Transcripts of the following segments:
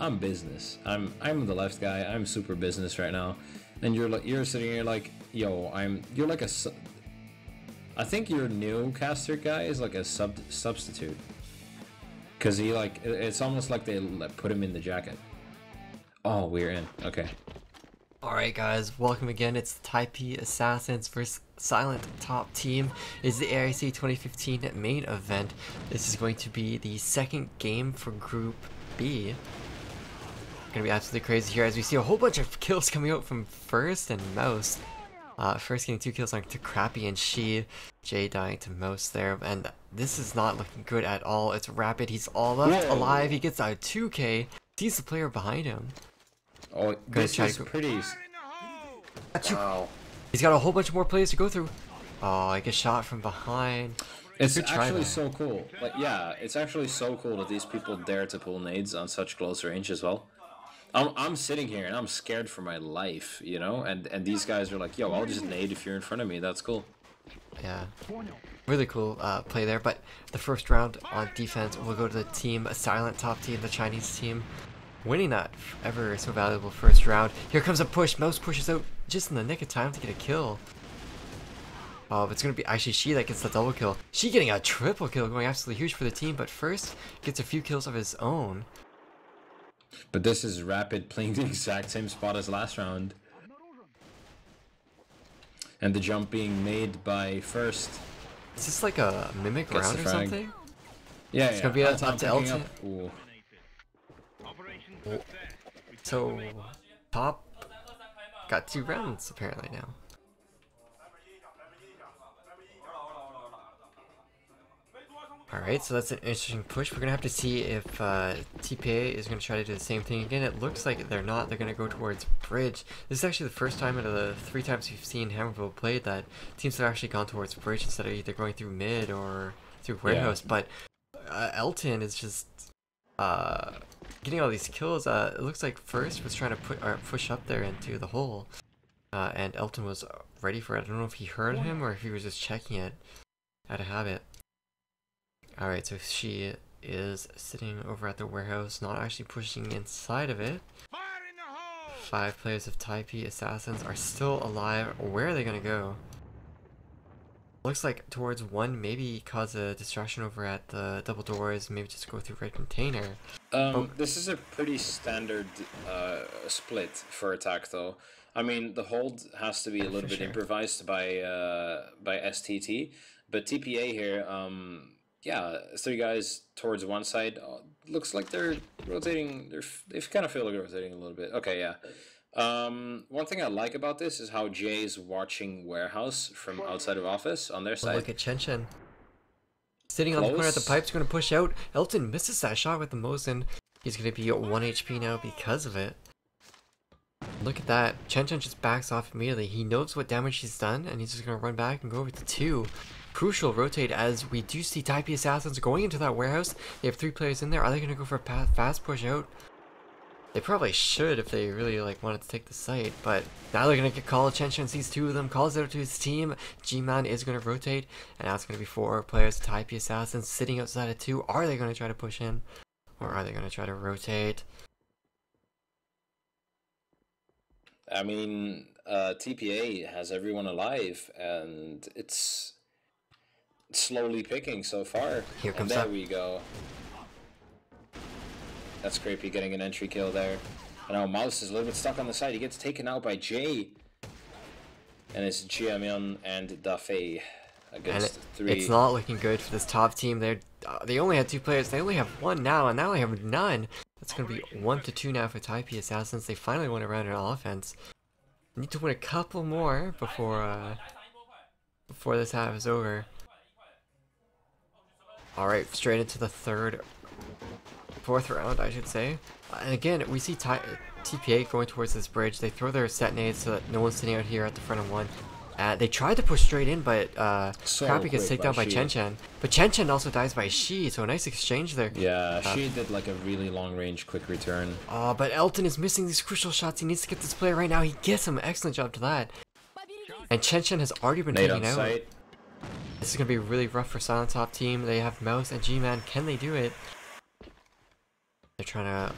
I'm business. I'm the left guy. I'm super business right now, and you're sitting here like, yo, you're like I think your new caster guy is like a substitute, cause he like it's almost like they put him in the jacket. Oh, we're in. Okay. Alright guys, welcome again. It's the Taipei Assassins vs Silent Top Team. It's the AIC 2015 main event. This is going to be the second game for Group B. Gonna be absolutely crazy here as we see a whole bunch of kills coming out from First and Mouse. First getting 2 kills on to Crappy and She. Jay dying to Mouse there, and this is not looking good at all. It's Rapid, he's all up alive, he gets a 2k, sees the player behind him. Oh, this is pretty... Wow. He's got a whole bunch more players to go through. Oh, I get shot from behind. It's actually so cool. Like, yeah, it's actually so cool that these people dare to pull nades on such close range as well. I'm sitting here and I'm scared for my life, you know? And these guys are like, yo, I'll just nade if you're in front of me. That's cool. Yeah. Really cool play there. But the first round on defense will go to the team, a Silent Top Team, the Chinese team. Winning that ever so valuable first round. Here comes a push. Mouse pushes out just in the nick of time to get a kill. Oh, it's going to be actually She that gets the double kill. She getting a triple kill, going absolutely huge for the team, but First gets a few kills of his own. But this is Rapid playing the exact same spot as last round. And the jump being made by First. Is this like a mimic round or something? Yeah, it's going to be up to Elton. So, Top got 2 rounds apparently now. Alright, so that's an interesting push. We're going to have to see if TPA is going to try to do the same thing again. It looks like they're not. They're going to go towards Bridge. This is actually the first time out of the 3 times we've seen Hammerville played that teams have actually gone towards Bridge instead of either going through mid or through Warehouse. Yeah. But Elton is just getting all these kills. It looks like First was trying to push up there into the hole, and Elton was ready for it. I don't know if he heard him or if he was just checking it out of habit. Alright, so She is sitting over at the warehouse, not actually pushing inside of it. 5 players of Taipei Assassins are still alive. Where are they gonna go? Looks like towards 1, maybe cause a distraction over at the double doors, maybe just go through red container. This is a pretty standard split for attack though. I mean, the hold has to be a little bit improvised by STT, but TPA here, yeah, 3 guys towards one side. Looks like they're rotating. They kind of feel like they're rotating a little bit. Okay, yeah. One thing I like about this is how Jay's watching Warehouse from outside of office on their side. Look at Chen. Sitting on the corner at the pipes, going to push out. Elton misses that shot with the Mosin. He's going to be at 1 HP now because of it. Look at that. Chen just backs off immediately. He knows what damage he's done, and he's just going to run back and go over to 2. Crucial rotate as we do see Taipei Assassins going into that warehouse. They have 3 players in there. Are they going to go for a fast push out? They probably should if they really wanted to take the site, but now they're going to get called. Chen sees 2 of them, calls it out to his team. G-Man is going to rotate, and now it's going to be 4 players. Taipei Assassins sitting outside of 2. Are they going to try to push in, or are they going to try to rotate? I mean, TPA has everyone alive, and it's slowly picking so far. Here comes there we go. That's Creepy getting an entry kill there. And now Mouse is a little bit stuck on the side. He gets taken out by Jay. And it's Jiamian and Dafei against 3. It's not looking good for this top team. They only had 2 players. They only have 1 now, and now they have none. That's going to be 1-2 now for Taipei Assassins. They finally won a round in offense. Need to win a couple more before this half is over. Alright, straight into the 4th round, I should say. And again, we see TPA going towards this bridge. They throw their set nades so that no one's sitting out here at the front of 1. They tried to push straight in, but Crappy gets taken down by Chen. But Chen also dies by She, so a nice exchange there. Yeah, She did like a really long range quick return. Oh, but Elton is missing these crucial shots. He needs to get this play right now. He gets him. Excellent job to that. And Chen has already been taken out. Sight. This is going to be really rough for Silent Top Team. They have Mouse and G-Man. Can they do it? They're trying to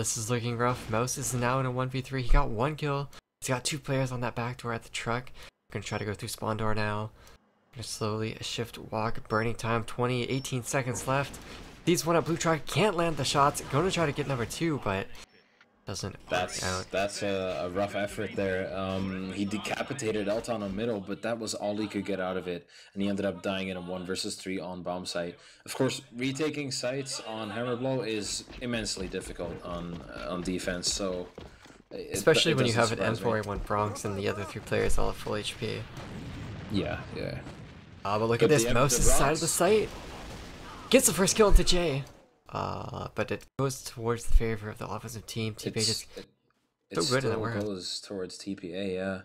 this is looking rough. Mouse is now in a 1v3. He got 1 kill. He's got 2 players on that back door at the truck. Gonna try to go through spawn door now. Gonna slowly shift walk. Burning time 18 seconds left. These one up blue truck can't land the shots. Gonna try to get number 2, but doesn't work out. That's a rough effort there. He decapitated Elton on middle, but that was all he could get out of it, and he ended up dying in a 1 versus 3 on bomb site. Of course, retaking sites on hammer blow is immensely difficult on defense. So, especially when you have an M4A1 Bronx and the other 3 players all have full HP. Yeah. But look at this, Mouse is side of the site. Gets the first kill into Jay. But it goes towards the favor of the offensive team. TPA just so good in that warehouse. It goes towards TPA, yeah.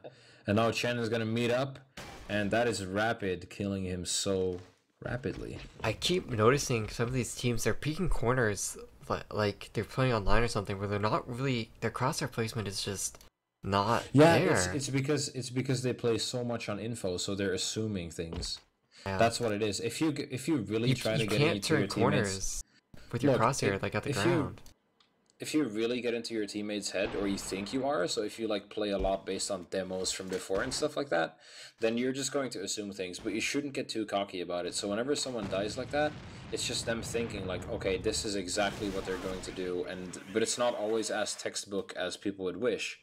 And now Chen is going to meet up, and that is Rapid killing him so rapidly. I keep noticing some of these teams, they're peeking corners like they're playing online or something, where they're not really, their crosshair placement is just not there. It's because they play so much on info, so they're assuming things. Yeah. That's what it is. If you really try to get into your teammates with your crosshair like at the ground. If you really get into your teammate's head, or you think you are, so if you like play a lot based on demos from before and stuff like that, then you're just going to assume things, but you shouldn't get too cocky about it. So whenever someone dies like that, it's just them thinking like, okay, this is exactly what they're going to do, but it's not always as textbook as people would wish.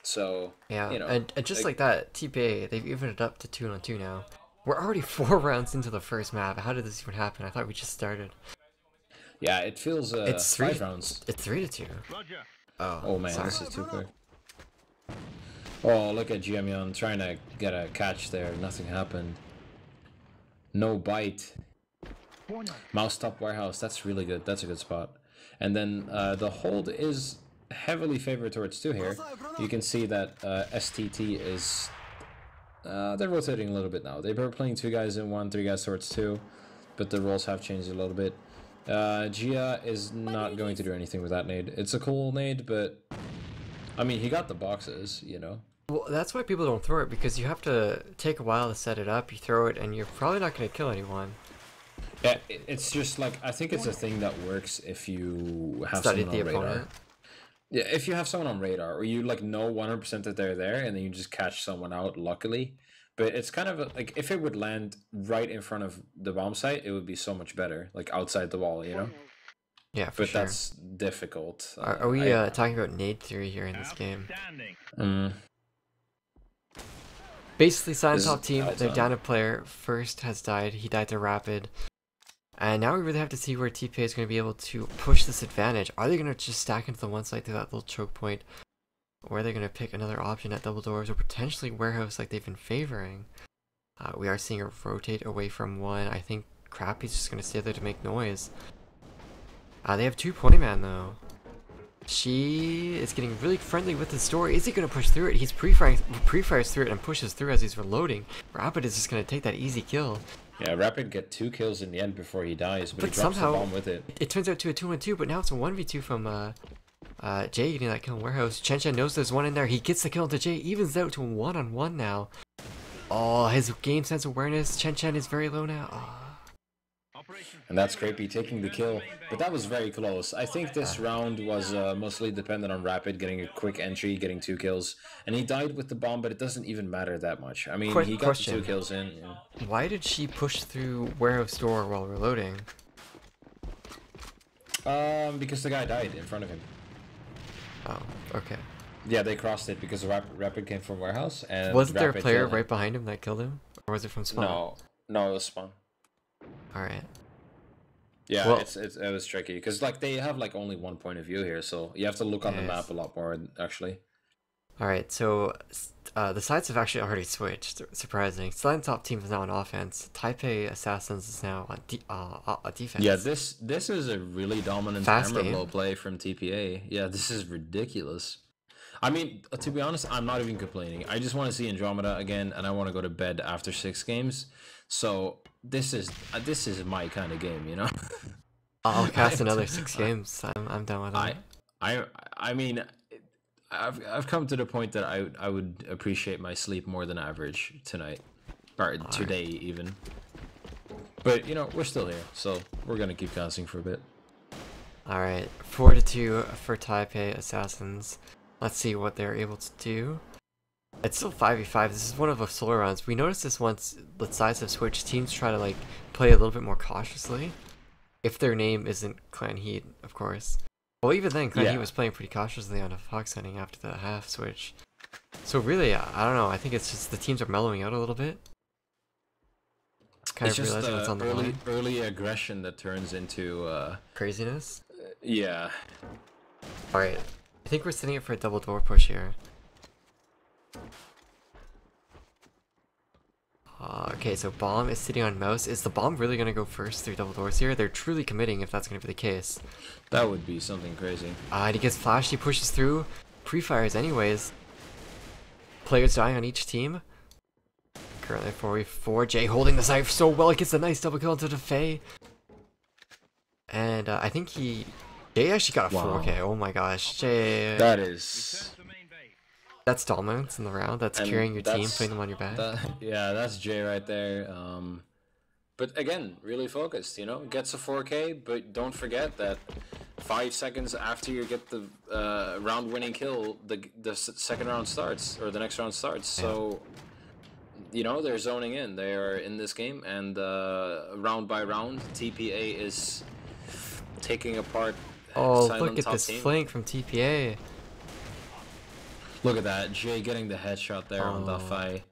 So yeah, you know, and just like that, TPA, they've evened it up to 2-on-2 now. We're already 4 rounds into the first map. How did this even happen? I thought we just started. Yeah, it feels it's 5 rounds. It's 3-2. Oh man, sorry. This is too quick. Oh, look at Jiamyeon trying to get a catch there. Nothing happened. No bite. Mouse top warehouse. That's really good. That's a good spot. And then the hold is heavily favored towards 2 here. You can see that STT is... they're rotating a little bit now. They were playing 2 guys in 1, 3 guys towards 2, but the roles have changed a little bit. Gia is not going to do anything with that nade. It's a cool nade, but I mean, he got the boxes, you know. Well, that's why people don't throw it, because you have to take a while to set it up. You throw it, and you're probably not going to kill anyone. Yeah, it's just like, I think it's a thing that works if you have Studied someone on the radar. opponent. Yeah, if you have someone on radar, or you like know 100% that they're there, and then you just catch someone out luckily. But it's kind of like, if it would land right in front of the bomb site, it would be so much better, like outside the wall, you know? Yeah, for sure. But that's difficult. Are we talking about nade theory here in this game? Basically, Silent Top team, they're down a player. First has died. He died to Rapid. And now we really have to see where TPA is going to be able to push this advantage. Are they going to just stack into the one site through that little choke point? Or are they going to pick another option at double doors, or potentially warehouse like they've been favoring? We are seeing her rotate away from 1. I think Crappy's just going to stay there to make noise. They have 2 point man though. She is getting really friendly with his door. Is he going to push through it? He's pre-fires through it and pushes through as he's reloading. Rapid is just going to take that easy kill. Yeah, Rapid get 2 kills in the end before he dies, but he drops somehow the bomb with it. It turns out to a 2-on-2, but now it's a 1v2 from Jay getting that kill in warehouse. Chen knows there's one in there. He gets the kill into Jay, evens out to a 1-on-1 now. Oh, his game sense awareness. Chen is very low now. Oh. And that's Crapey taking the kill, but that was very close. I think this round was mostly dependent on Rapid getting a quick entry, getting 2 kills, and he died with the bomb, but it doesn't even matter that much. I mean, he got the 2 kills in. Yeah. Why did she push through warehouse door while reloading? Because the guy died in front of him. Oh, okay. Yeah, they crossed it because Rapid came from warehouse, and wasn't there a player right behind him that killed him, or was it from spawn? No, it was spawn. All right. Yeah, well, it was tricky because like they have like only 1 point of view here, so you have to look on the map a lot more actually. All right, so the sides have actually already switched. Surprising. Silent Top team is now on offense. Taipei Assassins is now on defense. Yeah, this is a really dominant hammer blow play from TPA. Yeah, this is ridiculous. I mean, to be honest, I'm not even complaining. I just want to see Andromeda again, and I want to go to bed after 6 games. So this is my kind of game, you know. I'll cast another 6 games. I'm done with that. I mean, I've come to the point that I would appreciate my sleep more than average tonight, or today even. But you know, we're still here, so we're gonna keep casting for a bit. Alright, 4-2 for Taipei Assassins. Let's see what they're able to do. It's still 5v5. This is one of the solo rounds. We noticed this once the sides have switched. Teams try to like play a little bit more cautiously. If their name isn't Clan Heat, of course. Well, even then, Clan Heat was playing pretty cautiously on a fox hunting after the half switch. So really, I don't know. I think it's just the teams are mellowing out a little bit. Kind of realizing what's on the line. Early aggression that turns into craziness. Yeah. All right, I think we're setting it for a double door push here. Okay, so bomb is sitting on mouse. Is the bomb really gonna go first through double doors here? They're truly committing if that's gonna be the case. That would be something crazy. And he gets flashed. He pushes through. Pre-fires anyways. Players dying on each team. Currently 4v4. Jay holding the site so well. It gets a nice double kill into the Faye. And I think Jay actually got a 4K. Oh my gosh, Jay. That is... That's dominance in the round. That's carrying your team, putting them on your back. Yeah, that's Jay right there. But again, really focused, you know? Gets a 4K, but don't forget that 5 seconds after you get the round-winning kill, the second round starts, or the next round starts. Yeah. So, you know, they're zoning in. They are in this game, and round by round, TPA is taking apart. Oh, look at this flank from TPA. Look at that, Jay getting the headshot there on the fight.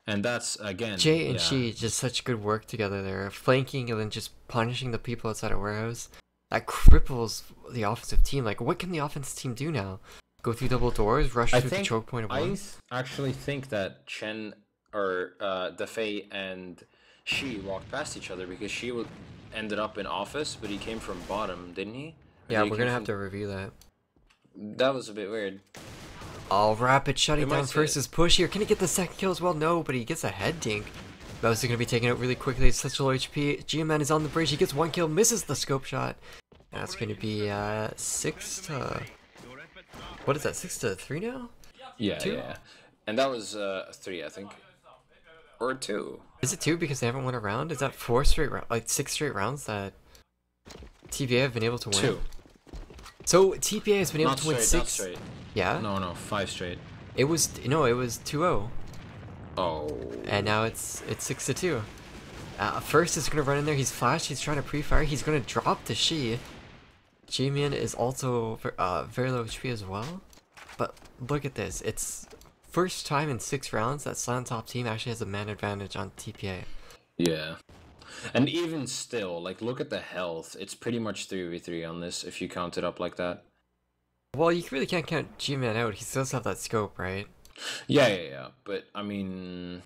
And that's, again... Jay and She, just such good work together there. Flanking and then just punishing the people outside of warehouse. That cripples the offensive team. Like, what can the offensive team do now? Go through double doors, rush through the choke point of one? I actually think that Chen, or Defei and She walked past each other because She ended up in office, but he came from bottom, didn't he? Yeah, we're gonna have to review that. That was a bit weird. Oh, Rapid shutting down first his push here. Can he get the second kill as well? No, but he gets a head dink. Mouse is going to be taken out really quickly. It's such low HP. GMN is on the bridge. He gets 1 kill, misses the scope shot. That's going to be 6 to... What is that, 6 to 3 now? Yeah, 2? Yeah. And that was 3, I think. Or 2. Is it 2 because they haven't won a round? Is that 4 straight rounds, like 6 straight rounds that TPA have been able to win? 2. So TPA has been able to win 6. Not straight. Yeah? No, 5 straight. It was 2-0. Oh. And now it's 6 to 2. First is gonna run in there. He's flashed. He's trying to pre-fire. He's gonna drop the Shi. Jimin is also very low HP as well. But look at this. It's first time in 6 rounds that Silent Top team actually has a man advantage on TPA. Yeah. And even still, like, look at the health. It's pretty much 3v3 on this if you count it up like that. Well, you really can't count G-Man out. He still does have that scope, right? Yeah. But, I mean...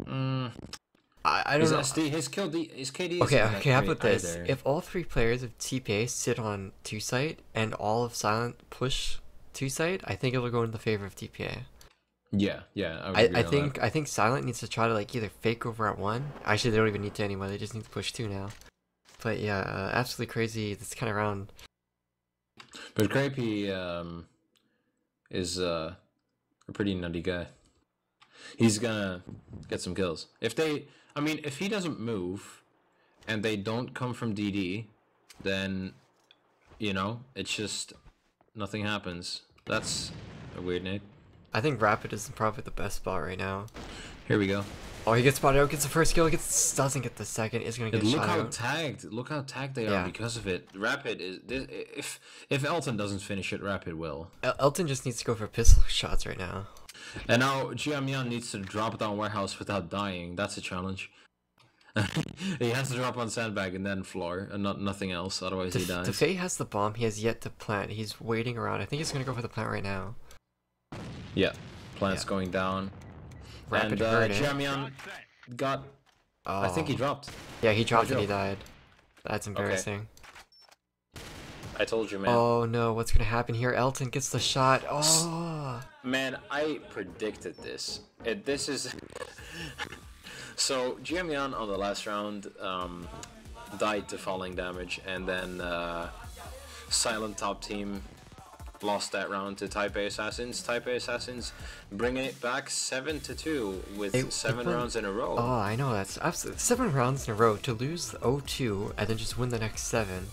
I don't know. His KD Okay, how about this? Either. If all 3 players of TPA sit on 2-site and all of Silent push 2-site, I think it'll go in the favor of TPA. Yeah. I think Silent needs to try to like either fake over at 1. Actually, they don't even need to anymore. They just need to push 2 now. But yeah, absolutely crazy this kind of round. But Crapey is a pretty nutty guy. He's gonna get some kills. If he doesn't move and they don't come from DD, then, you know, it's just nothing happens. That's a weird nade. I think Rapid is probably the best spot right now. Here we go. Oh, he gets spotted out, gets the first kill, doesn't get the second, is gonna get shot out. Look how tagged they are because of it. Rapid is if Elton doesn't finish it, Rapid will. Elton just needs to go for pistol shots right now. And now Jiamian needs to drop down warehouse without dying. That's a challenge. He has to drop on sandbag and then floor and nothing else, otherwise he dies. Defei has the bomb, he has yet to plant. He's waiting around. I think he's gonna go for the plant right now. Yeah, plant's going down. Rapid and Jiamian got... I think he dropped. Yeah, he dropped and he died. That's embarrassing. Okay. I told you, man. Oh no, what's gonna happen here? Elton gets the shot. Oh! Man, I predicted this. This is... So, Jiamian on the last round died to falling damage, and then Silent Top team lost that round to Taipei Assassins. Taipei Assassins bringing it back 7-2 with 7 rounds in a row. Oh, I know, that's absolutely 7 rounds in a row to lose 0-2 and then just win the next 7.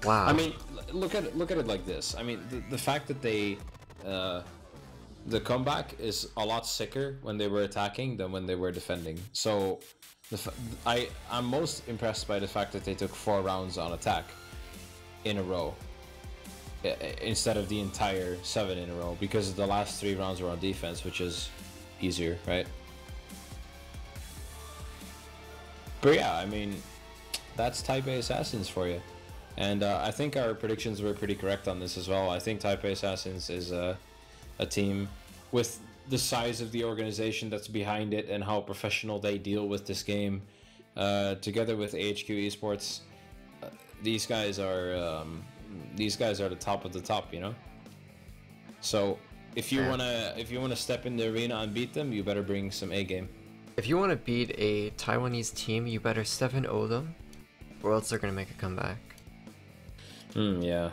Wow. I mean, look at it like this. I mean, the fact that they, the comeback is a lot sicker when they were attacking than when they were defending. So, I'm most impressed by the fact that they took 4 rounds on attack in a row instead of the entire 7 in a row, because the last 3 rounds were on defense, which is easier, right? But yeah, I mean, that's Taipei Assassins for you. And I think our predictions were pretty correct on this as well. I think Taipei Assassins is a team with the size of the organization that's behind it and how professional they deal with this game, together with AHQ Esports. These guys are the top of the top, you know. So if you wanna step in the arena and beat them, you better bring some A game. If you want to beat a Taiwanese team, you better 7-0 them, or else they're gonna make a comeback. Yeah.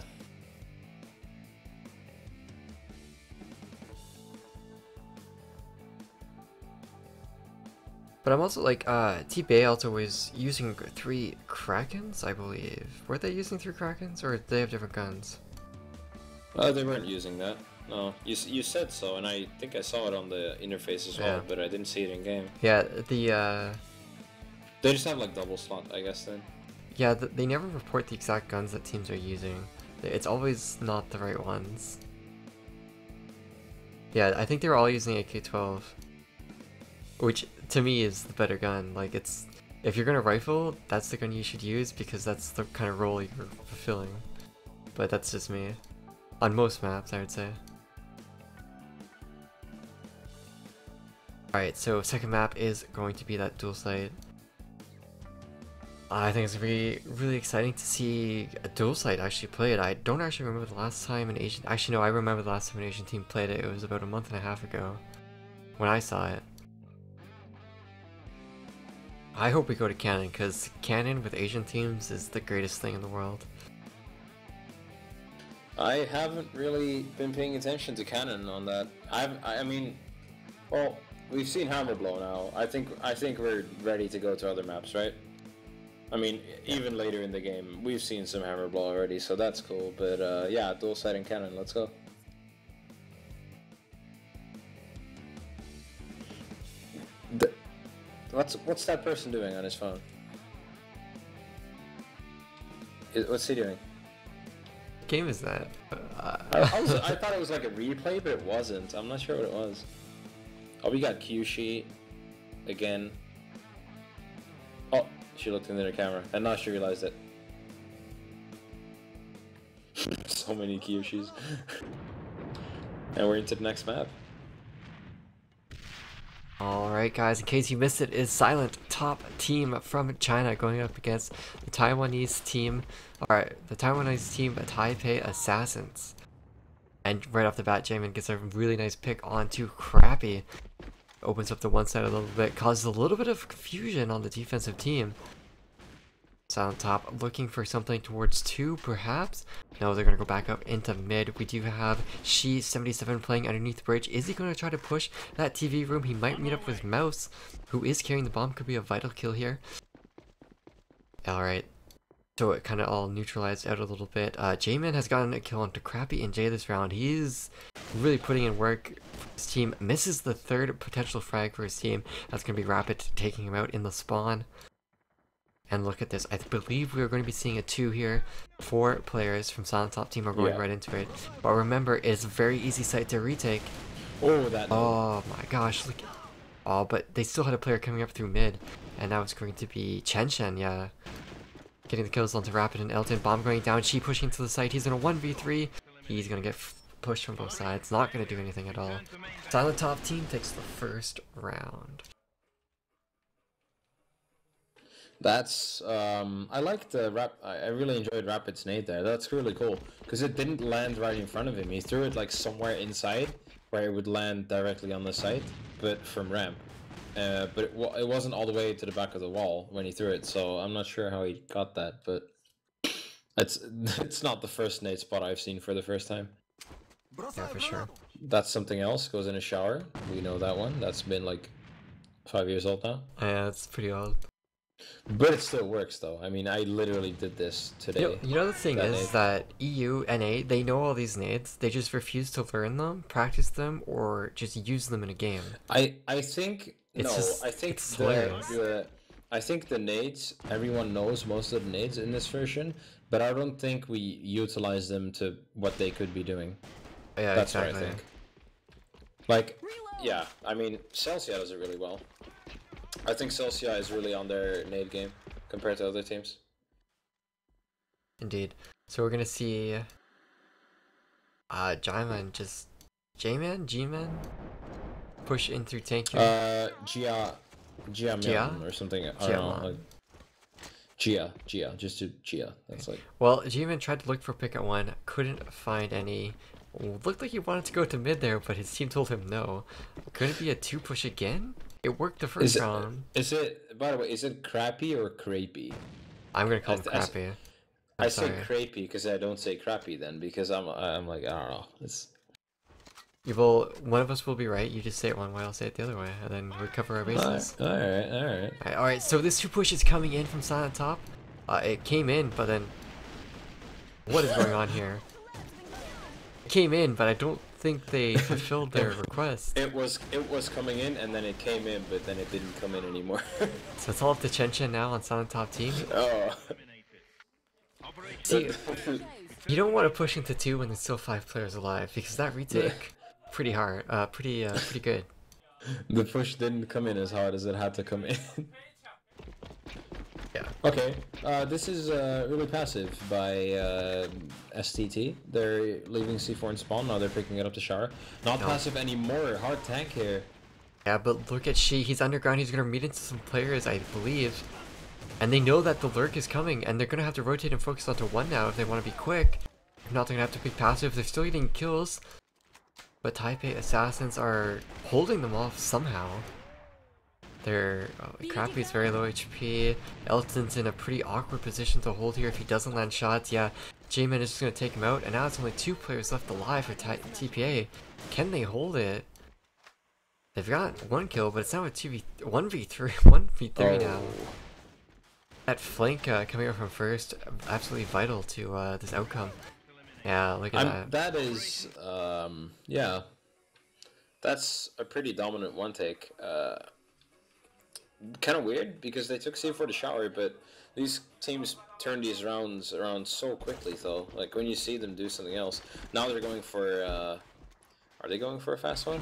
But I'm also like, TPA also was using 3 Krakens, I believe. Were they using 3 Krakens, or did they have different guns? They weren't using that. No, you said so, and I think I saw it on the interface as well, but I didn't see it in game. Yeah, they just have like double slot, I guess, then. Yeah, they never report the exact guns that teams are using. It's always not the right ones. Yeah, I think they were all using AK-12, which to me is the better gun. Like, it's, if you're gonna rifle, that's the gun you should use, because that's the kind of role you're fulfilling. But that's just me. On most maps, I would say. Alright, so second map is going to be that dual site. I think it's going to be really exciting to see a dual site actually played. I don't actually remember the last time an Asian... Actually, no, I remember the last time an Asian team played it. It was about a month and a half ago when I saw it. I hope we go to Canon, because Canon with Asian teams is the greatest thing in the world. I haven't really been paying attention to Canon on that. I mean, well, we've seen Hammerblow now. I think we're ready to go to other maps, right? I mean, even later in the game, we've seen some Hammerblow already, so that's cool. But yeah, dual site and Canon, let's go. What's that person doing on his phone? What's he doing? What game is that? I thought it was like a replay, but it wasn't. I'm not sure what it was. Oh, we got Q Sheet again. Oh, she looked into the camera, and now she realized it. So many Q Sheets. And we're into the next map. Alright guys, in case you missed it, is Silent, top team from China, going up against the Taiwanese team, Taipei Assassins. And right off the bat, Jamin gets a really nice pick onto Crappy. Opens up the one side a little bit, causes a little bit of confusion on the defensive team. Silent top, looking for something towards 2, perhaps? No, they're going to go back up into mid. We do have She77 playing underneath the bridge. Is he going to try to push that TV room? He might meet up with Mouse, who is carrying the bomb. Could be a vital kill here. Alright. So it kind of all neutralized out a little bit. J-Man has gotten a kill onto Crappy and Jay this round. He's really putting in work for his team. Misses the 3rd potential frag for his team. That's going to be Rapid taking him out in the spawn. And look at this. I believe we're going to be seeing a 2 here. 4 players from Silent Top team are going right into it. But remember, it's a very easy site to retake. Oh, that. Oh my gosh. Look. Oh, but they still had a player coming up through mid. And now it's going to be Chen Chen, yeah. Getting the kills onto Rapid and Elton. Bomb going down. She pushing to the site. He's in a 1v3. He's going to get pushed from both sides. Not going to do anything at all. Silent Top team takes the first round. That's I like the I really enjoyed Rapid's nade there. That's really cool because it didn't land right in front of him. He threw it like somewhere inside where it would land directly on the site, but from ramp. But it wasn't all the way to the back of the wall when he threw it, so I'm not sure how he got that. But it's not the first nade spot I've seen for the first time. Yeah, for sure. That's something else. Goes in a shower. We know that one. That's been like 5 years old now. Yeah, it's pretty old. But it still works though. I mean, I literally did this today. You know the thing That is nade. that EU, NA, they know all these nades. They just refuse to learn them, practice them, or just use them in a game. I think It's no. just I think it's hilarious. I think the nades. Everyone knows most of the nades in this version, but I don't think we utilize them to what they could be doing. Yeah, That's what I exactly. think. Like, yeah. I mean, Celsia does it really well. I think Celsia is really on their nade game compared to other teams. Indeed. So we're gonna see Jaiman just J-Man? G-Man? Push in through tank here. Gia Jia? Mian or something. I don't know. Jiaman. Like Gia, just do Gia. That's like. Well, G-Man tried to look for pick at one, couldn't find any. Looked like he wanted to go to mid there, but his team told him no. Could it be a 2-push again? It worked the first round. Is it? By the way, is it crappy or crepey? I'm gonna call him crappy. I say crepey because I don't say crappy then because I'm like I don't know. It's. You will. One of us will be right. You just say it one way, I'll say it the other way, and then we cover our bases. All right. All right. So this 2-push is coming in from silent top. It came in, but then what is going on here? It came in, but I don't think they fulfilled their request. It was coming in and then it came in, but then it didn't come in anymore. So it's all up to Chen Chen now on silent top team. Oh. See, you don't want to push into 2 when there's still 5 players alive because that retake pretty hard, pretty good. The push didn't come in as hard as it had to come in. Yeah. Okay, this is really passive by STT. They're leaving C4 in spawn, now they're picking it up to Char. Not passive anymore, hard tank here. Yeah, but look at Shi, he's underground, he's gonna meet into some players, I believe. And they know that the lurk is coming, and they're gonna have to rotate and focus onto 1 now if they want to be quick. If not, they're gonna have to pick passive, they're still getting kills. But Taipei Assassins are holding them off somehow. They're Crappy's very low HP. Elton's in a pretty awkward position to hold here if he doesn't land shots. Yeah, J-Man is just gonna take him out, and now it's only 2 players left alive for TPA. Can they hold it? They've got 1 kill, but it's now a 1v3 1v3 now. That flank coming out from first, absolutely vital to this outcome. Yeah, look at that. That is, yeah. That's a pretty dominant one take. Kind of weird because they took C4 to shower, but these teams turn these rounds around so quickly though. Like when you see them do something else. Now they're going for, are they going for a fast one?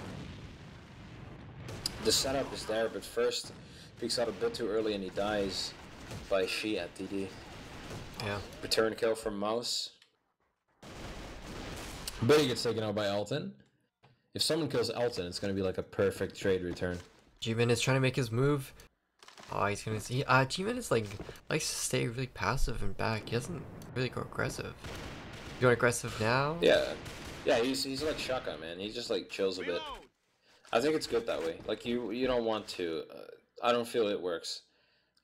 The setup is there, but first peeks out a bit too early and he dies by Shi at DD. Yeah. Return kill from Mouse. But he gets taken out by Elton. If someone kills Elton, it's going to be like a perfect trade return. G-Man is trying to make his move. Oh, he's gonna see. G-Man is likes to stay really passive and back. He doesn't really go aggressive. You going aggressive now? Yeah, he's like Shaka, man. He just like chills a bit. I think it's good that way. Like you don't want to. I don't feel it works.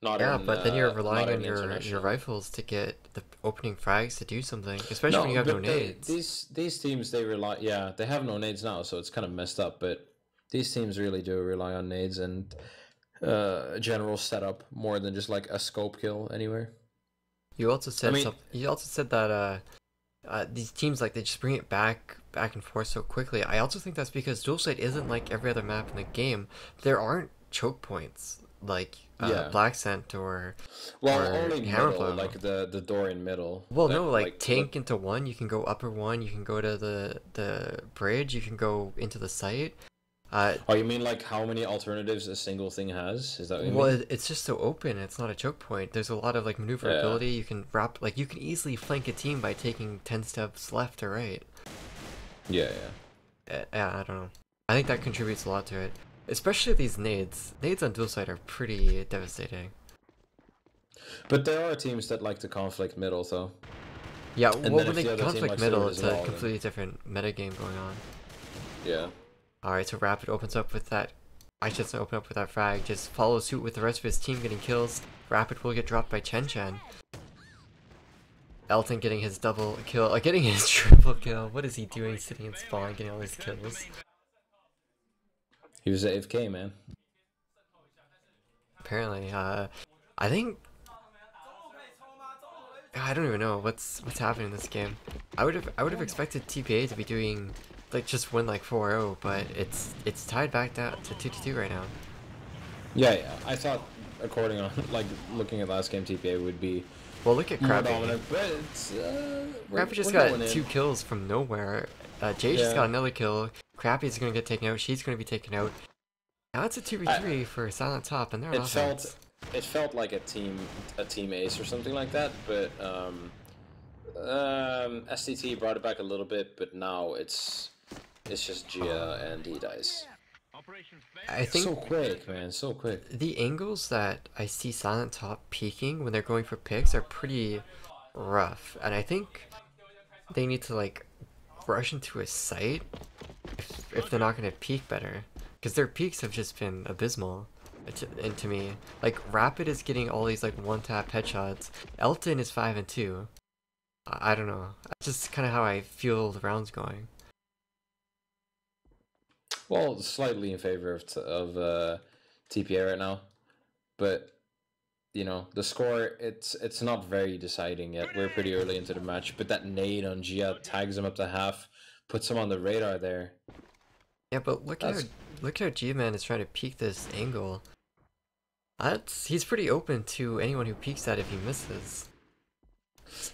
Not yeah, in, but then you're relying on your rifles to get the opening frags to do something, especially when you have no nades. These teams they rely. Yeah, they have no nades now, so it's kind of messed up. But these teams really do rely on nades and general setup more than just like a scope kill anywhere. You also said you also said that these teams like they just bring it back and forth so quickly. I also think that's because Dual Sight isn't like every other map in the game. There aren't choke points like Black Scent or only Hammerflow. Middle, like the door in middle. Well, no, like tank into 1, you can go upper 1, you can go to the bridge, you can go into the site. Oh, you mean like how many alternatives a single thing has? Is that what you mean? Well, it's just so open. It's not a choke point. There's a lot of like maneuverability. Yeah. You can you can easily flank a team by taking 10 steps left or right. Yeah. Yeah, I don't know. I think that contributes a lot to it. Especially these nades. Nades on dual side are pretty devastating. But there are teams that like to conflict middle, though. Yeah, well, when they conflict middle, it's a completely different metagame going on. Yeah. Alright, so Rapid opens up with that. I just open up with that frag. Just follow suit with the rest of his team getting kills. Rapid will get dropped by Chen Chen. Elton getting his double kill, getting his triple kill. What is he doing sitting in spawn getting all these kills? He was AFK, man. Apparently, I think I don't even know what's happening in this game. I would have expected TPA to be doing like just win like 4-0, but it's tied back down to 2-2 right now. Yeah, I thought according on like looking at last game, TPA would be Well, look at more Crappy. dominant, but it's Crappy just got 2 kills from nowhere. Jay just got another kill. Crappy's gonna get taken out. She's gonna be taken out. Now it's a 2v3 for Silent Top, and they're on offense. It felt like a team ace or something like that, but STT brought it back a little bit, but now it's just Gia and he dies. I think so quick, man, so quick. The angles that I see Silent Top peeking when they're going for picks are pretty rough, and I think they need to like rush into a site if they're not going to peek better, because their peeks have just been abysmal. And to me, like Rapid is getting all these like one-tap headshots. Elton is 5-2. I don't know. That's just kind of how I feel the rounds going. Well, slightly in favor of TPA right now, but you know the score it's not very deciding yet. We're pretty early into the match, but that nade on Gia tags him up to half, puts him on the radar there. Yeah, but look at how G-Man is trying to peek this angle. He's pretty open to anyone who peeks that if he misses.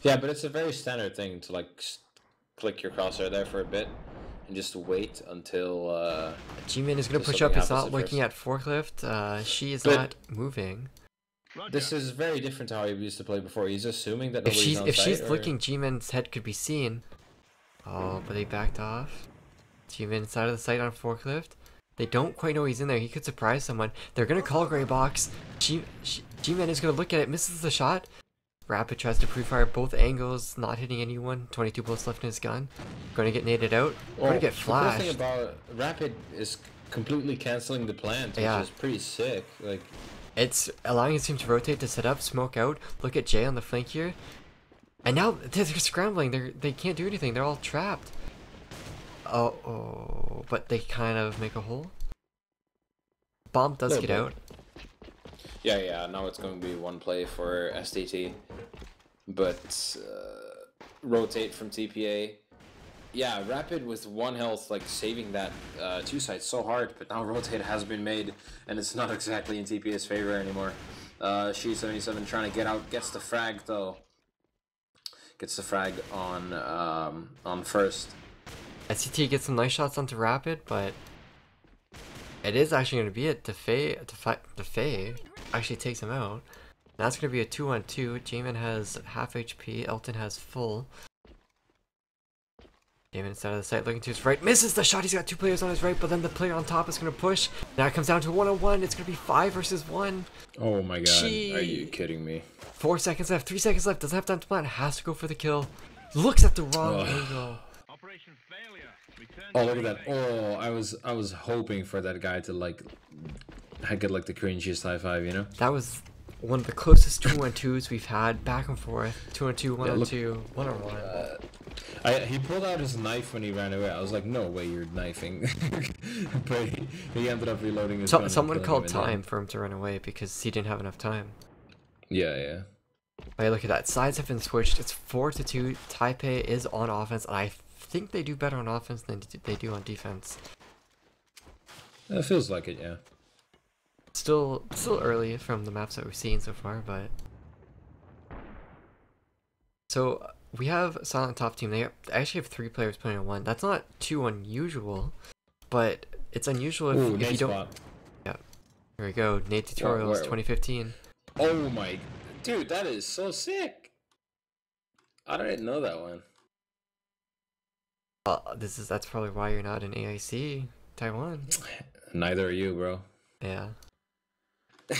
Yeah, but it's a very standard thing to like click your crosshair there for a bit and just wait until G-Man is gonna push up. He's not looking at forklift. She is not moving. This is very different to how he used to play before. He's assuming that nobody's on if she's site, looking, G-Man's head could be seen. Oh, but they backed off. G-Man inside of the site on forklift. They don't quite know he's in there. He could surprise someone. They're gonna call gray box. G-Man is gonna look at it, misses the shot. Rapid tries to pre-fire both angles, not hitting anyone. 22 bullets left in his gun. Gonna get naded out. Gonna get flashed. The cool thing about Rapid is completely canceling the plant, which is pretty sick. Like, it's allowing his team to rotate to set up, smoke out. Look at Jay on the flank here. And now they're scrambling. They can't do anything. They're all trapped. Oh, but they kind of make a hole. Bomb does get out. Yeah, now it's going to be one play for STT. But rotate from TPA. Yeah, Rapid with 1 health, like saving that 2 sites so hard, but now rotate has been made, and it's not exactly in TPA's favor anymore. She77 trying to get out, gets the frag though. Gets the frag on first. SCT gets some nice shots onto Rapid, but it is actually going to be it. Defay actually takes him out. That's going to be a 2-on-2. Jamin has half HP. Elton has full. Jamin inside of the site looking to his right. Misses the shot. He's got 2 players on his right, but then the player on top is going to push. Now it comes down to 1-on-1. It's going to be 5 versus 1. Oh my god. Are you kidding me? 4 seconds left. 3 seconds left. Doesn't have time to plan. Has to go for the kill. Looks at the wrong angle. Oh, look at that. Oh, I was hoping for that guy to like get like the cringiest high five, you know? That was one of the closest 2-on-2s we've had, back and forth. 2-on-2, 1-on-2, 1-on-1. He pulled out his knife when he ran away. I was like, no way you're knifing. But he ended up reloading his gun. Someone called time for him to run away because he didn't have enough time. Yeah. Hey, look at that. Sides have been switched. It's 4-2. Taipei is on offense, and I think they do better on offense than they do on defense. It feels like it, yeah. Still early from the maps that we've seen so far, but so we have Silent Top team. They actually have 3 players playing on 1. That's not too unusual, but it's unusual if you don't. Spot. Yeah, here we go. Nade Tutorials 2015. Oh my, dude, that is so sick. I didn't know that one. That's probably why you're not in AIC Taiwan. Neither are you, bro. Yeah. I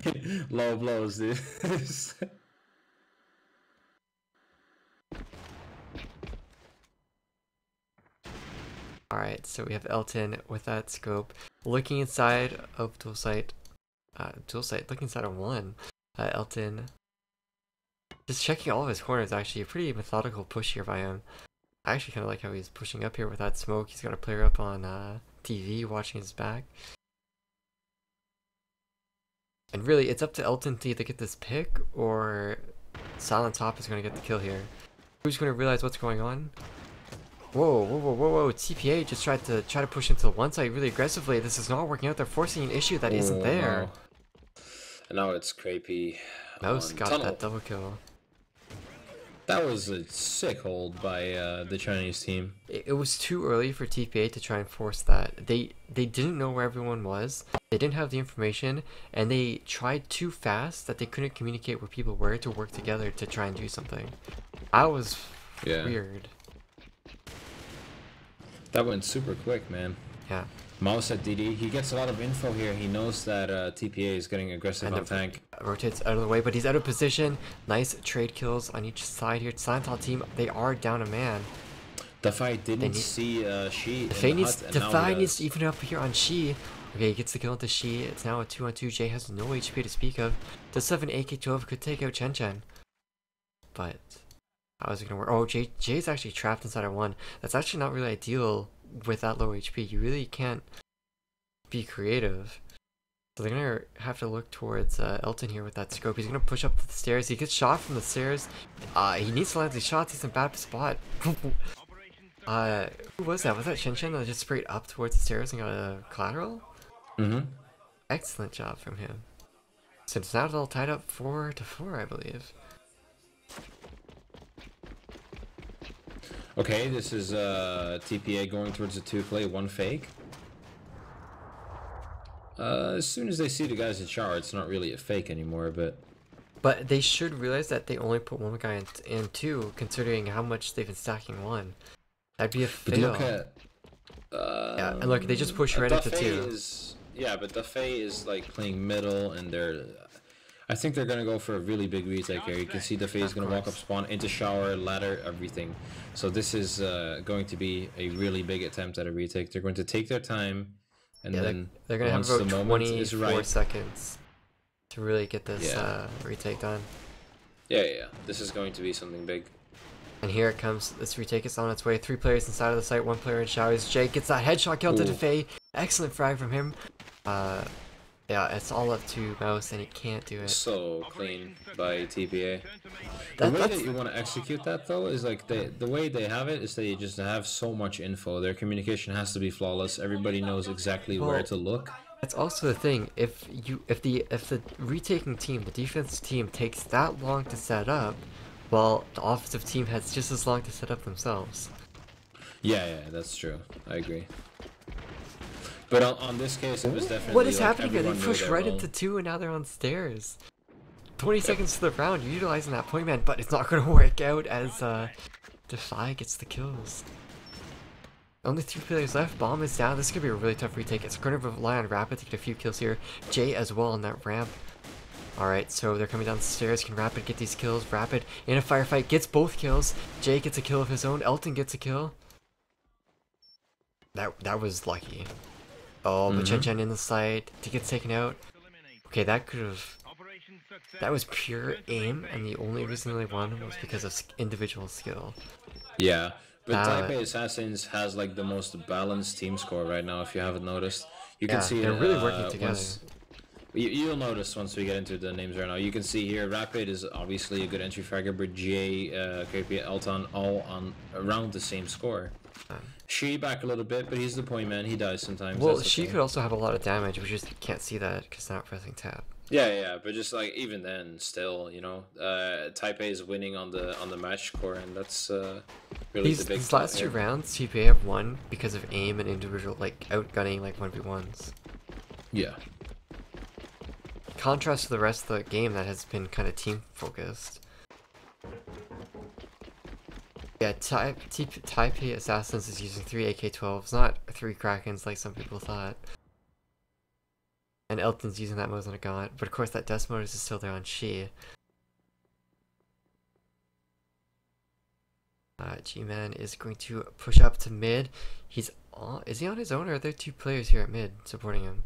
mean, low blows, dude. Alright, so we have Elton with that scope, looking inside of dual sight, looking inside of 1. Elton just checking all of his corners. Actually, a pretty methodical push here by him. I actually kind of like how he's pushing up here with that smoke. He's got a player up on TV watching his back. And really, it's up to Elton to either get this pick or Silent Top is going to get the kill here. Who's going to realize what's going on? Whoa, whoa, whoa, whoa, whoa. TPA just tried to push into one side really aggressively. This is not working out. They're forcing an issue that isn't there. No. And now it's Crapey. Mouse got tunnel. that double kill. That was a sick hold by the Chinese team. It was too early for TPA to try and force that. They didn't know where everyone was. They didn't have the information, and they tried too fast that they couldn't communicate where people were to work together to try and do something. That was weird. That went super quick, man. Yeah. Mouse at DD, he gets a lot of info here. He knows that TPA is getting aggressive on tank. Rotates out of the way, but he's out of position. Nice trade kills on each side here. Silent Top team, they are down a man. Defy didn't see Shi. Defy needs to even up here on Shi. Okay, he gets the kill into Shi. It's now a 2-on-2. Jay has no HP to speak of. The 7 AK-12 could take out Chen Chen. But how is it gonna work? Oh, Jay's actually trapped inside of one. That's actually not really ideal with that low HP. You really can't be creative. So they're gonna have to look towards Elton here with that scope. He's gonna push up the stairs. He gets shot from the stairs. He needs to land these shots. He's in a bad spot. Who was that? Was that Shin Shin that just sprayed up towards the stairs and got a collateral? Mm-hmm. Excellent job from him. So it's now all tied up 4-4, I believe. Okay, this is TPA going towards the 2 play, 1 fake. As soon as they see the guys in shower, it's not really a fake anymore, But they should realize that they only put one guy in 2, considering how much they've been stacking 1. That'd be a fail. But look at... yeah, and look, they just push right into 2. Yeah, but Defay is like playing middle, and I think they're gonna go for a really big retake here. You can see Defay is gonna walk up spawn, into shower, ladder, everything. So this is going to be a really big attempt at a retake. They're going to take their time, and then they're gonna have about 24 seconds to really get this retake done. Yeah. This is going to be something big. And here it comes. This retake is on its way. 3 players inside of the site, 1 player in showers. Jay gets that headshot kill to Defay. Excellent frag from him. Yeah, it's all up to Mouse, and he can't do it. So clean by TPA. The way that you want to execute that, though, is like the way they have it is they just have so much info. Their communication has to be flawless. Everybody knows exactly where to look. That's also the thing. If the retaking team, the defense team, takes that long to set up, well, the offensive team has just as long to set up themselves. Yeah, that's true. I agree. But on this case, it was definitely. What is happening here? They pushed right into 2 and now they're on stairs. 20 seconds to the round, you're utilizing that point man, but it's not going to work out as Defy gets the kills. Only 3 players left. Bomb is down. This could be a really tough retake. It's going to rely on Rapid to get a few kills here. Jay as well on that ramp. Alright, so they're coming down the stairs. Can Rapid get these kills? Rapid in a firefight gets both kills. Jay gets a kill of his own. Elton gets a kill. That was lucky. Oh, but Chen Chen in the site. He gets taken out. Okay, that could have... That was pure aim, and the only reason they won was because of individual skill. Yeah, but Taipei Assassins has like the most balanced team score right now, if you haven't noticed. You can see they're really working together. You'll notice once we get into the names right now. You can see here, Rapid is obviously a good entry fragger, but Jay, KP, Elton, all on around the same score. She back a little bit, but he's the point man. He dies sometimes. Well, she could also have a lot of damage. We just can't see that because they're not pressing tab. Yeah, but just like even then, still, you know, Taipei is winning on the match score, and that's really the big. These last 2 rounds, TPA have won because of aim and individual, like outgunning, like 1v1s. Yeah. Contrast to the rest of the game that has been kind of team focused. Yeah, Taipei Assassins is using 3 AK-12s, not 3 Krakens like some people thought. And Elton's using that Mosin Gaunt, but of course that Death Mode is still there on Shi. G-Man is going to push up to mid. Is he on his own, or are there 2 players here at mid supporting him?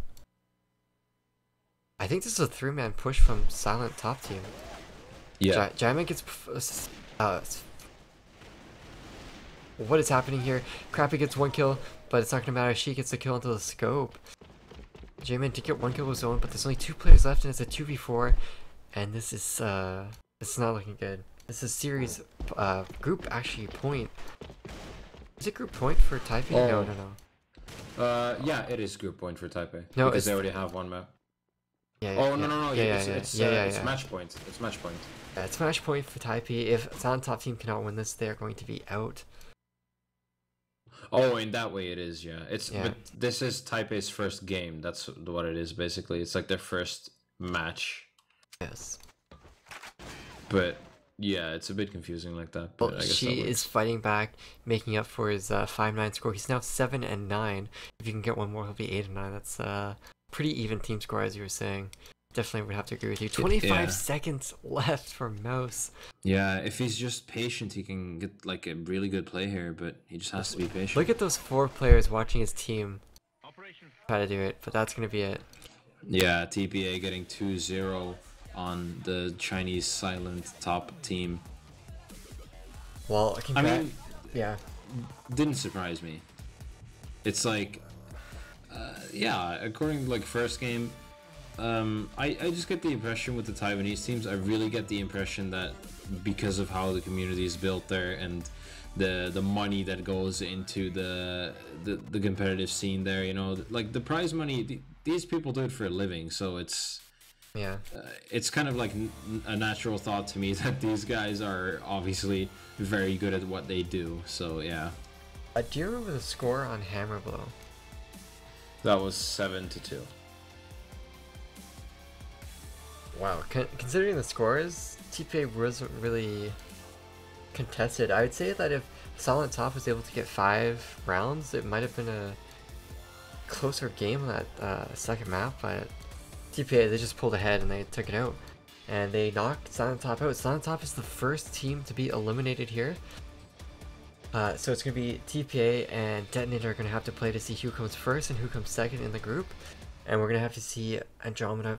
I think this is a 3-man push from Silent Top team. Yeah. Jaiman gets... what is happening here? Crappy gets 1 kill, but it's not going to matter. She gets a kill into the scope. J-Man did get 1 kill with zone, but there's only 2 players left, and it's a 2v4. And this is, it's not looking good. This is series, group actually point. Is it group point for Taipei? Oh. No. Yeah, it is group point for Taipei. No, because they already have 1 map. Yeah, Oh, no. Yeah, It's match point. It's match point. Yeah, it's match point for Taipei. If Silent Top team cannot win this, they're going to be out. Oh, in that way it is, yeah. But this is Taipei's first game. That's what it is, basically. It's like their first match. Yes. But yeah, it's a bit confusing like that. But Well, I guess she is fighting back, making up for his 5-9 score. He's now 7-9. If you can get one more, he'll be 8-9. That's pretty even team score, as you were saying. Definitely would have to agree with you. 25 seconds left for Mouse. Yeah, if he's just patient, he can get like a really good play here, but he just has to be patient. Look at those 4 players watching his team try to do it, but that's going to be it. Yeah, TPA getting 2-0 on the Chinese Silent Top team. Well, I mean, yeah. Didn't surprise me. It's like, yeah, according to like first game, I just get the impression with the Taiwanese teams, I really get the impression that because of how the community is built there and the money that goes into the competitive scene there, you know, like the prize money, these people do it for a living, so it's it's kind of like a natural thought to me that these guys are obviously very good at what they do. So yeah. Do you remember the score on Hammer Blow? That was 7-2. Wow, considering the scores, TPA wasn't really contested. I would say that if Silent Top was able to get 5 rounds, it might have been a closer game on that second map, but TPA, they just pulled ahead and they took it out. And they knocked Silent Top out. Silent Top is the first team to be eliminated here. So it's going to be TPA and Detonator are going to have to play to see who comes first and who comes second in the group. And we're going to have to see Andromeda